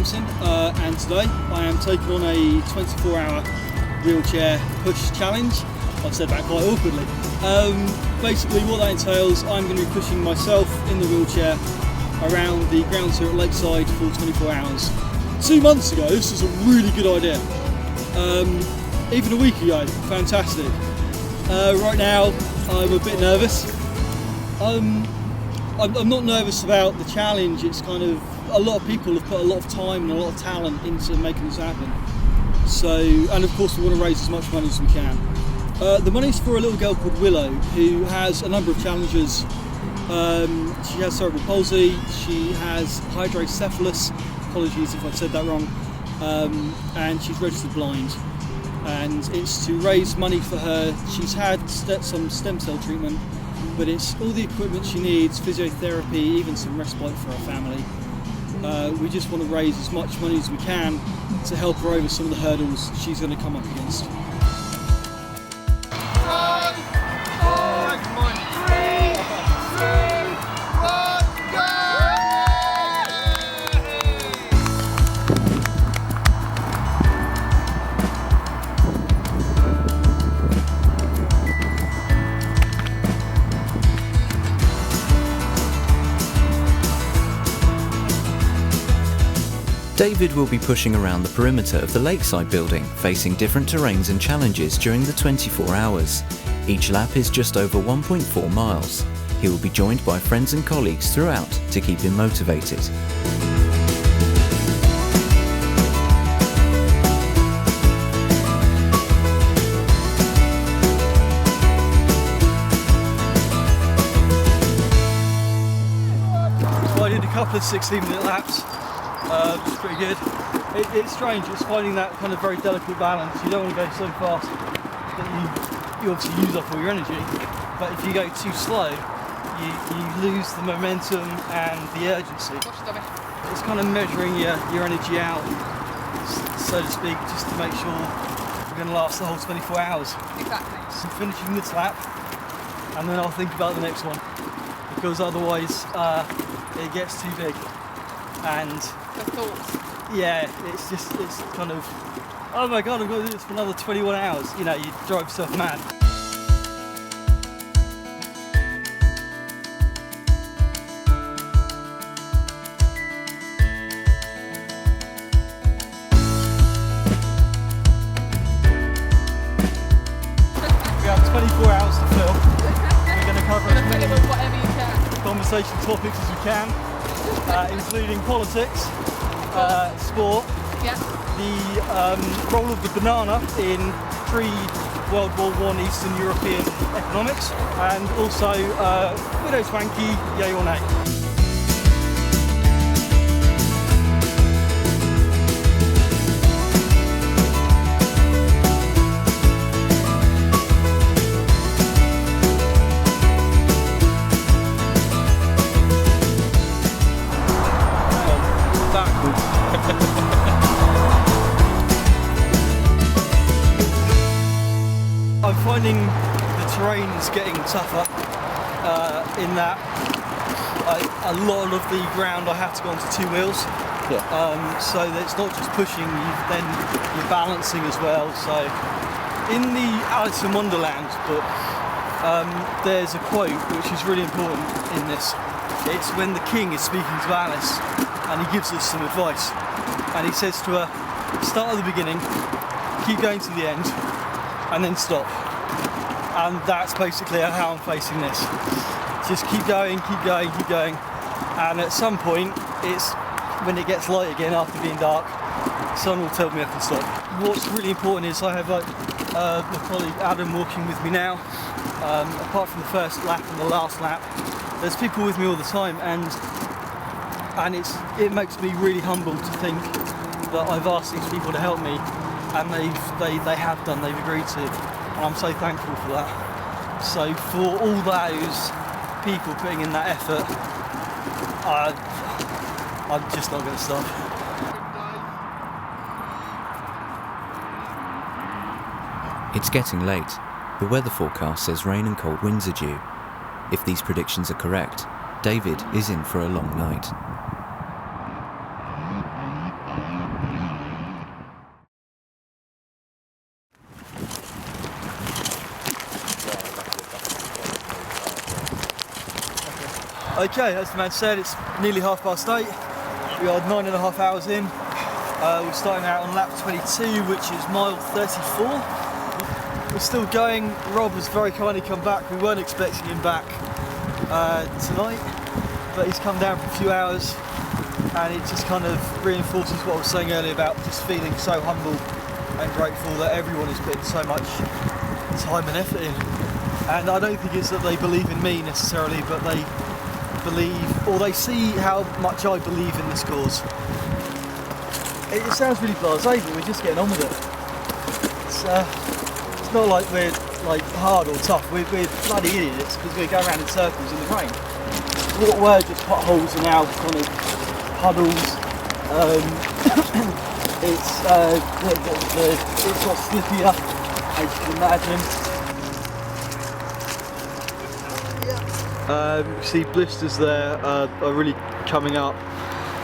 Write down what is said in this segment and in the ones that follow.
Williamson, and today I am taking on a 24-hour wheelchair push challenge. I've said that quite awkwardly. Basically what that entails, I'm going to be pushing myself in the wheelchair around the grounds here at Lakeside for 24 hours. 2 months ago this was a really good idea. Even a week ago, fantastic. Right now I'm a bit nervous. I'm not nervous about the challenge. It's kind of, a lot of people have put a lot of time and a lot of talent into making this happen. So, and of course we want to raise as much money as we can. The money's for a little girl called Willow who has a number of challenges. She has cerebral palsy, she has hydrocephalus, apologies if I've said that wrong, and she's registered blind. And it's to raise money for her. She's had some stem cell treatment, but it's all the equipment she needs, physiotherapy, even some respite for her family. We just want to raise as much money as we can to help her over some of the hurdles she's going to come up against. David will be pushing around the perimeter of the Lakeside building, facing different terrains and challenges during the 24 hours. Each lap is just over 1.4 miles. He will be joined by friends and colleagues throughout to keep him motivated. So I did a couple of 16-minute laps. Which is pretty good. It's strange, it's finding that kind of very delicate balance. You don't want to go so fast that you obviously use up all your energy, but if you go too slow, you lose the momentum and the urgency. It's kind of measuring your energy out, so to speak, just to make sure we're going to last the whole 24 hours. Exactly. So finishing this lap, and then I'll think about the next one, because otherwise it gets too big. And the thoughts. Yeah, it's kind of, oh my god, I'm going to do this for another 21 hours. You know, you drive yourself mad. We have 24 hours to fill. We're going to cover as many whatever you can. conversation topics as we can. Including politics, sport, the role of the banana in pre-World War I Eastern European economics, and also Widow Swanky, yay or nay. I'm finding the terrain is getting tougher in that a lot of the ground I have to go onto two wheels. Yeah. So that it's not just pushing, you're balancing as well. So in the Alice in Wonderland book, there's a quote which is really important in this. It's when the king is speaking to Alice and he gives us some advice. And he says to her, start at the beginning, keep going to the end, and then stop. And that's basically how I'm facing this. Just keep going, keep going, keep going. And at some point, it's when it gets light again after being dark, someone will tell me I can stop. What's really important is I have my colleague Adam walking with me now. Apart from the first lap and the last lap, there's people with me all the time, and it makes me really humbled to think that I've asked these people to help me, and they have done, they've agreed to, and I'm so thankful for that. So for all those people putting in that effort, I'm just not going to stop. It's getting late. The weather forecast says rain and cold winds are due. If these predictions are correct, David is in for a long night. Okay, as the man said, it's nearly 8:30. We are 9.5 hours in. We're starting out on lap 22, which is mile 34. We're still going. Rob has very kindly come back. We weren't expecting him back tonight, but he's come down for a few hours, and it just kind of reinforces what I was saying earlier about just feeling so humble and grateful that everyone is putting so much time and effort in. And I don't think it's that they believe in me necessarily, but they believe, or they see how much I believe in this cause. It sounds really blasé, but we're just getting on with it. It's not like we're like hard or tough. We're bloody idiots because we're going around in circles in the rain. What were just potholes are now kind of puddles. It's got slippier, as you can imagine. You see blisters there are really coming up,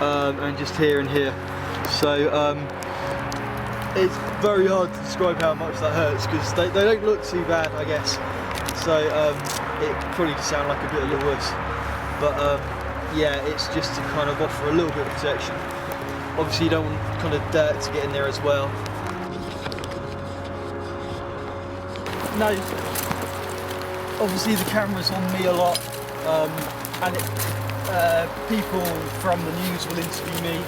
and just here and here. So it's very hard to describe how much that hurts because they don't look too bad, I guess. So it probably just sound like a bit of a worse. But yeah, it's just to kind of offer a little bit of protection. Obviously you don't want kind of dirt to get in there as well. No, obviously the camera's on me a lot, and people from the news will interview me,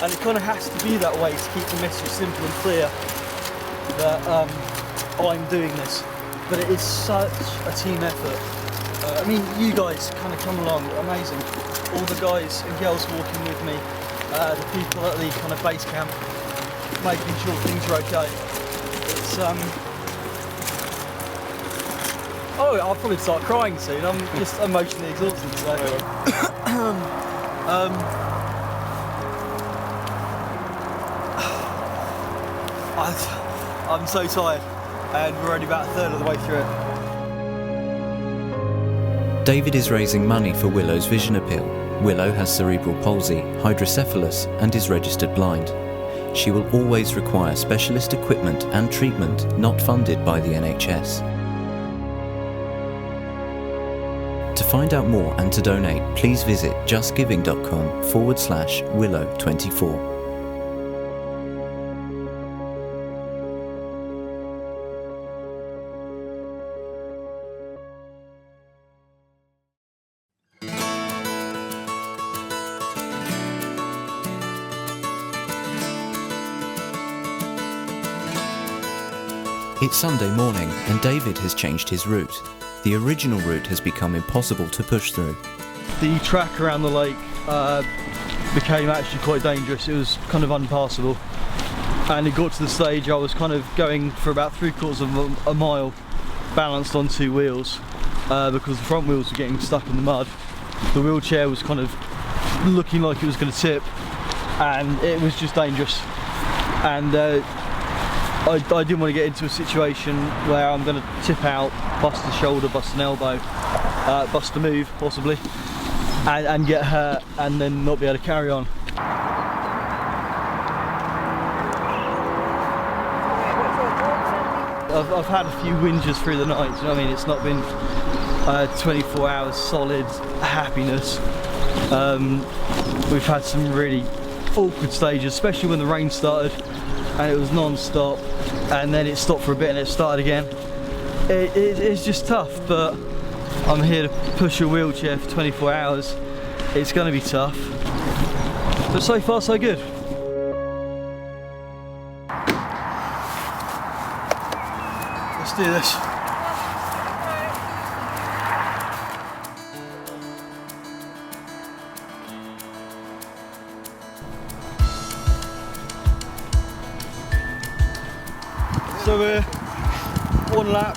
and it kind of has to be that way to keep the message simple and clear that I'm doing this. But it is such a team effort. I mean, you guys kind of come along, amazing. All the guys and girls walking with me, the people at the kind of base camp, making sure things are okay. It's oh, I'll probably start crying soon. I'm just emotionally exhausted. So. I'm so tired, and we're only about a third of the way through it. David is raising money for Willow's vision appeal. Willow has cerebral palsy, hydrocephalus, and is registered blind. She will always require specialist equipment and treatment not funded by the NHS. To find out more and to donate, please visit justgiving.com/Willow24. It's Sunday morning and David has changed his route. The original route has become impossible to push through. The track around the lake became actually quite dangerous. It was kind of unpassable, and it got to the stage I was kind of going for about 3/4 of a mile balanced on two wheels because the front wheels were getting stuck in the mud. The wheelchair was kind of looking like it was going to tip, and it was just dangerous. And I didn't want to get into a situation where I'm going to tip out, bust a shoulder, bust an elbow, bust a move possibly, and get hurt and then not be able to carry on. I've had a few whinges through the night, you know what I mean? It's not been 24 hours solid happiness. We've had some really awkward stages, especially when the rain started and it was non-stop, and then it stopped for a bit and it started again. It's just tough, but I'm here to push a wheelchair for 24 hours. It's going to be tough, but so far so good. Let's do this. So we're one lap,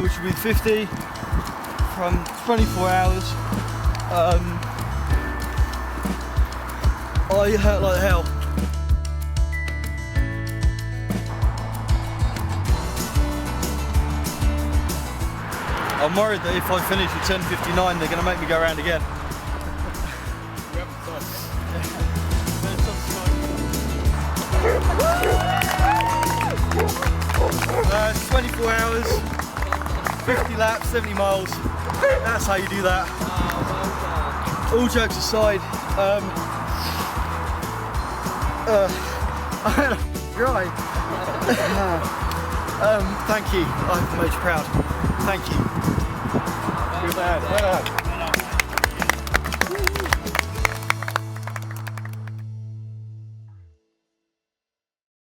which will be 50 from 24 hours. I hurt like hell. I'm worried that if I finish at 10:59, they're going to make me go around again. 24 hours, 50 laps, 70 miles. That's how you do that. all jokes aside, I had a dry. Thank you. I've made you proud. Thank you. Good man. Well done.